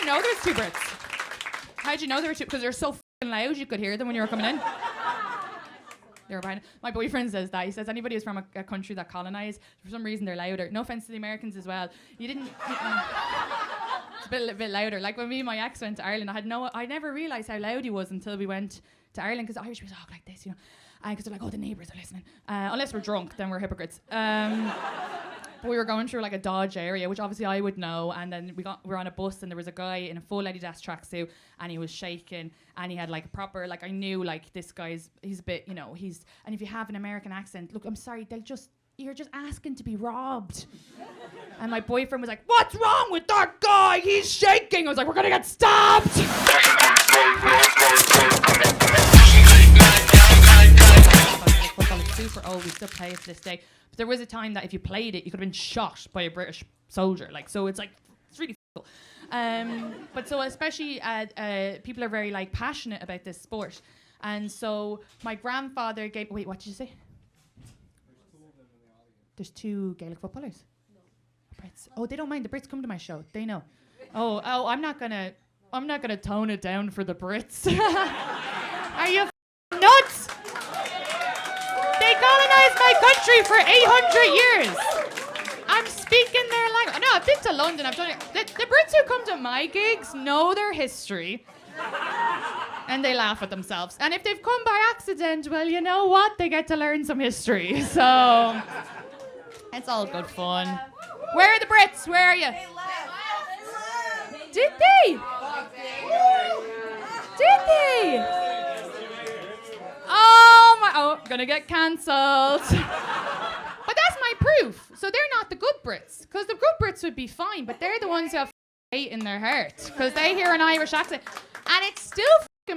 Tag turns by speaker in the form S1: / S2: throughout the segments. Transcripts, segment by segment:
S1: you know there's two Brits? How'd you know there were two? Because they're so fucking loud you could hear them when you were coming in. They were behind. My boyfriend says that. He says anybody who's from a country that colonised, for some reason they're louder. No offence to the Americans as well. It's a bit louder. Like when me and my ex went to Ireland, I never realised how loud he was until we went to Ireland, because Irish people talk like this, you know. Because they're like, oh, the neighbours are listening. Unless we're drunk, then we're hypocrites. But we were going through like a Dodge area, which obviously I would know, and then we were on a bus and there was a guy in a full Adidas tracksuit and he was shaking and he had like a proper, like I knew like this guy's, he's a bit, you know, and if you have an American accent, look, I'm sorry, you're just asking to be robbed. And my boyfriend was like, what's wrong with that guy? He's shaking. I was like, we're gonna get stabbed. Football is super old, we still play it to this day. But there was a time that if you played it, you could have been shot by a British soldier. Like, so it's like, it's really cool. But so especially people are very like passionate about this sport. And so my grandfather gave, wait, what did you say? There's two Gaelic footballers. No. Brits. Oh, they don't mind. The Brits come to my show. They know. Oh, I'm not gonna tone it down for the Brits. Are you nuts? They colonized my country for 800 years. I'm speaking their language. No, I've been to London. I've done it. The Brits who come to my gigs know their history. And they laugh at themselves. And if they've come by accident, well, you know what? They get to learn some history. So it's all good fun. Where are the Brits? Where are you? Did they? Did they? Oh, gonna get cancelled. But that's my proof. So they're not the good Brits. Because the good Brits would be fine, but they're the ones who have hate in their heart. Because they hear an Irish accent. And it's still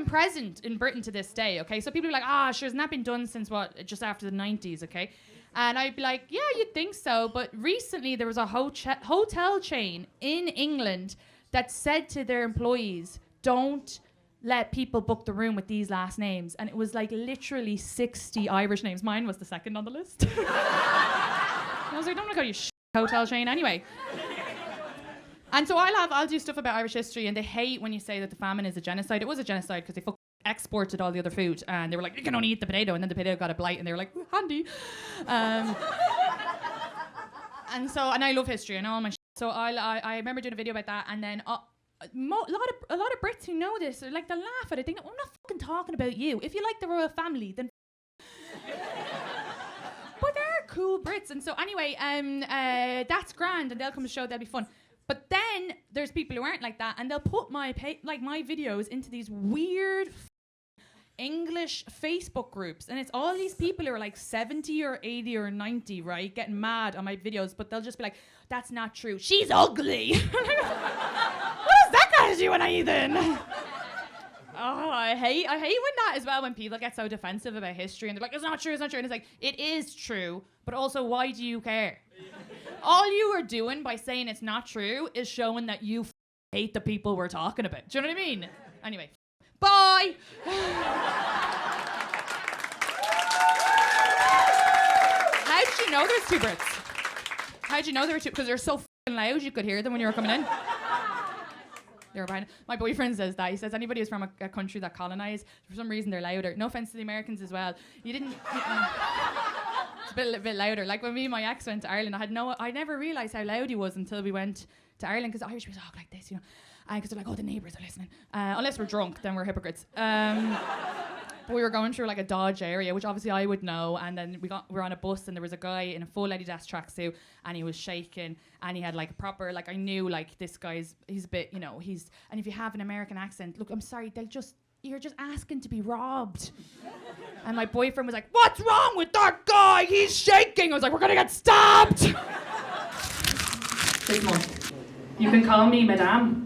S1: present in Britain to this day, okay? So people are like, sure, hasn't that been done since what, just after the 90s, okay? And I'd be like, yeah, you'd think so. But recently there was a hotel chain in England that said to their employees, don't let people book the room with these last names. And it was like literally 60 Irish names. Mine was the second on the list. I was like, don't want to go to your hotel chain anyway. And so I'll do stuff about Irish history, and they hate when you say that the famine is a genocide. It was a genocide because they exported all the other food, and they were like, you can only eat the potato, and then the potato got a blight, and they were like, handy. And I love history, I know all my so I remember doing a video about that, and then a lot of Brits who know this, like, they laugh at it. They know, I'm not fucking talking about you. If you like the royal family, then but they're cool Brits. And so anyway, that's grand, and they'll come to the show, they'll be fun. But then there's people who aren't like that, and they'll put my videos into these weird English Facebook groups, and it's all these people who are like 70 or 80 or 90, right, getting mad on my videos, but they'll just be like, that's not true, she's ugly. What has that got to do with anything? Oh, I hate when that as well, when people get so defensive about history, and they're like, it's not true, and it's like, it is true, but also, why do you care? All you are doing by saying it's not true is showing that you hate the people we're talking about. Do you know what I mean? Anyway, bye! How did you know there's two Brits? How did you know there were two? Because they're so loud you could hear them when you were coming in. They were behind. My boyfriend says that. He says anybody who's from a country that colonised, for some reason they're louder. No offence to the Americans as well. It's a bit louder. Like when me and my ex went to Ireland, I never realised how loud he was until we went to Ireland, because Irish people talk like this, you know. Because they're like, oh, the neighbours are listening. Unless we're drunk, then we're hypocrites. But we were going through like a Dodge area, which obviously I would know, and then we were on a bus, and there was a guy in a full Adidas tracksuit, and he was shaking, and he had like a proper, like I knew like this guy's, he's a bit, you know, and if you have an American accent, look, I'm sorry, you're just asking to be robbed. And my boyfriend was like, what's wrong with that guy? He's shaking. I was like, we're gonna get stabbed. 6 months. You can call me Madame.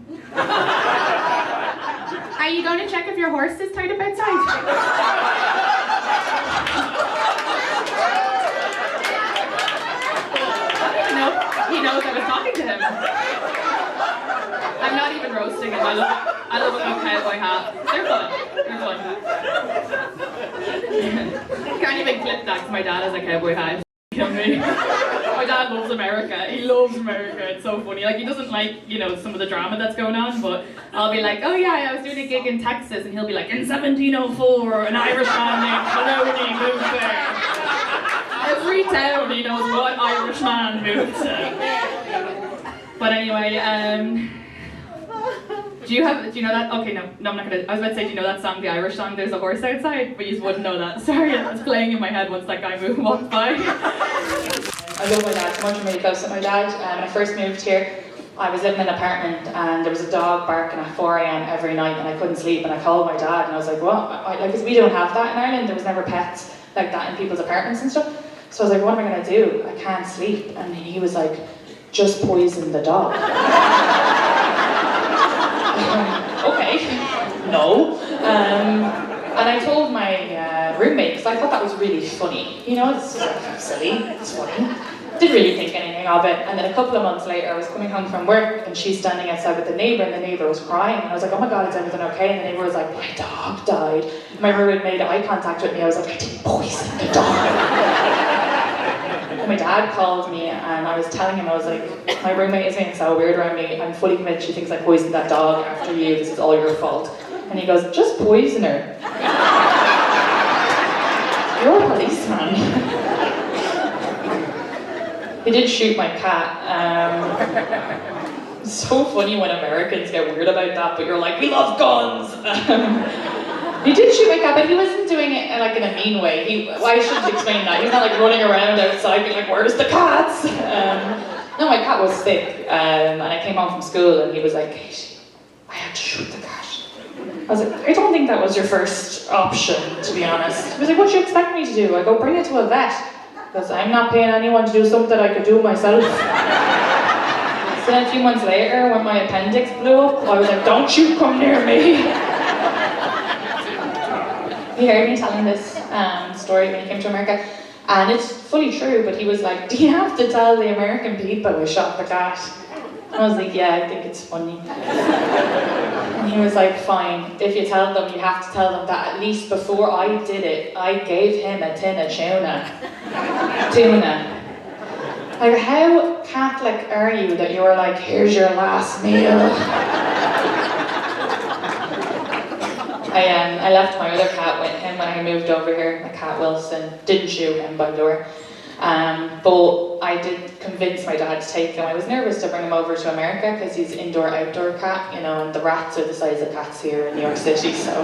S1: Are you going to check if your horse is tied up outside? He knows I was talking to him. I'm not even roasting him. I love a good cowboy hat. They're fun. Can't even clip that because my dad has a cowboy hat. Kill me.
S2: My dad loves America. He loves America. It's so funny. Like, he doesn't like, some of the drama that's going on, but I'll be like, oh yeah, I was doing a gig in Texas, and he'll be like, in 1704, an Irish man named Maloney moved there. Every town he knows what Irish man moved to. But anyway, do you know that? Okay, no, I'm not gonna. I was about to say, do you know that song, the Irish song, There's a Horse Outside? But you wouldn't know that. Sorry, it was playing in my head once that guy walked by.
S3: I love my dad so much. I'm really close to my dad. When I first moved here, I was living in an apartment and there was a dog barking at 4 a.m. every night and I couldn't sleep, and I called my dad and I was like, what? Because we don't have that in Ireland. There was never pets like that in people's apartments and stuff. So I was like, what am I going to do? I can't sleep. And he was like, just poison the dog. Okay, no. And I told my roommate, because I thought that was really funny. It's silly, it's funny. Didn't really think anything of it. And then a couple of months later, I was coming home from work and she's standing outside with the neighbour and the neighbour was crying. And I was like, oh my God, is everything okay? And the neighbour was like, my dog died. My roommate made eye contact with me. I was like, I didn't poison the dog. And my dad called me and I was telling him, I was like, my roommate is being so weird around me. I'm fully convinced she thinks I poisoned that dog after you. This is all your fault. And he goes, just poison her. You're a policeman. He did shoot my cat. It's so funny when Americans get weird about that, but you're like, we love guns. He did shoot my cat, but he wasn't doing it like in a mean way. I shouldn't explain that. He's not like running around outside being like, where's the cats? No, my cat was sick, and I came home from school and he was like, Katie, I had to shoot the cat. I was like, I don't think that was your first option, to be honest. He was like, what do you expect me to do? I go, bring it to a vet. Because I'm not paying anyone to do something I could do myself. So then a few months later, when my appendix blew up, I was like, don't you come near me. He heard me telling this story when he came to America, and it's fully true, but he was like, do you have to tell the American people I shot the cat? I was like, yeah, I think it's funny. And he was like, fine, if you tell them, you have to tell them that at least before I did it, I gave him a tin of tuna. Like, how Catholic are you that you were like, here's your last meal? I left my other cat with him when I moved over here, my cat Wilson. Didn't shoot him, by the way. But I did convince my dad to take him. I was nervous to bring him over to America because he's indoor-outdoor cat, and the rats are the size of cats here in New York City, so.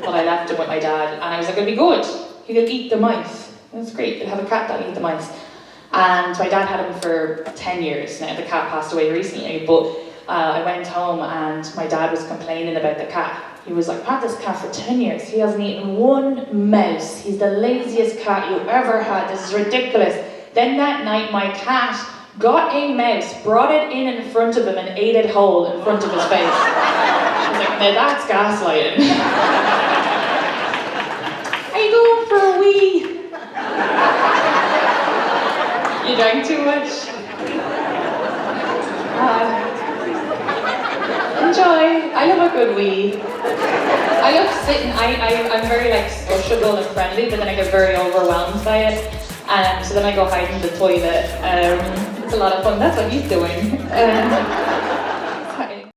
S3: But I left him with my dad, and I was like, it'll be good. He'll eat the mice. That's great, you'll have a cat that'll eat the mice. And my dad had him for 10 years. Now, the cat passed away recently, but I went home and my dad was complaining about the cat. He was like, I've had this cat for 10 years. He hasn't eaten one mouse. He's the laziest cat you ever had. This is ridiculous. Then that night, my cat got a mouse, brought it in front of him and ate it whole in front of his face. I was like, now that's gaslighting. Are you going for a wee? You drank too much? Enjoy. I love a good wee. I love sitting. I'm very sociable and friendly, but then I get very overwhelmed by it. So then I go hide in the toilet. It's a lot of fun. That's what he's doing.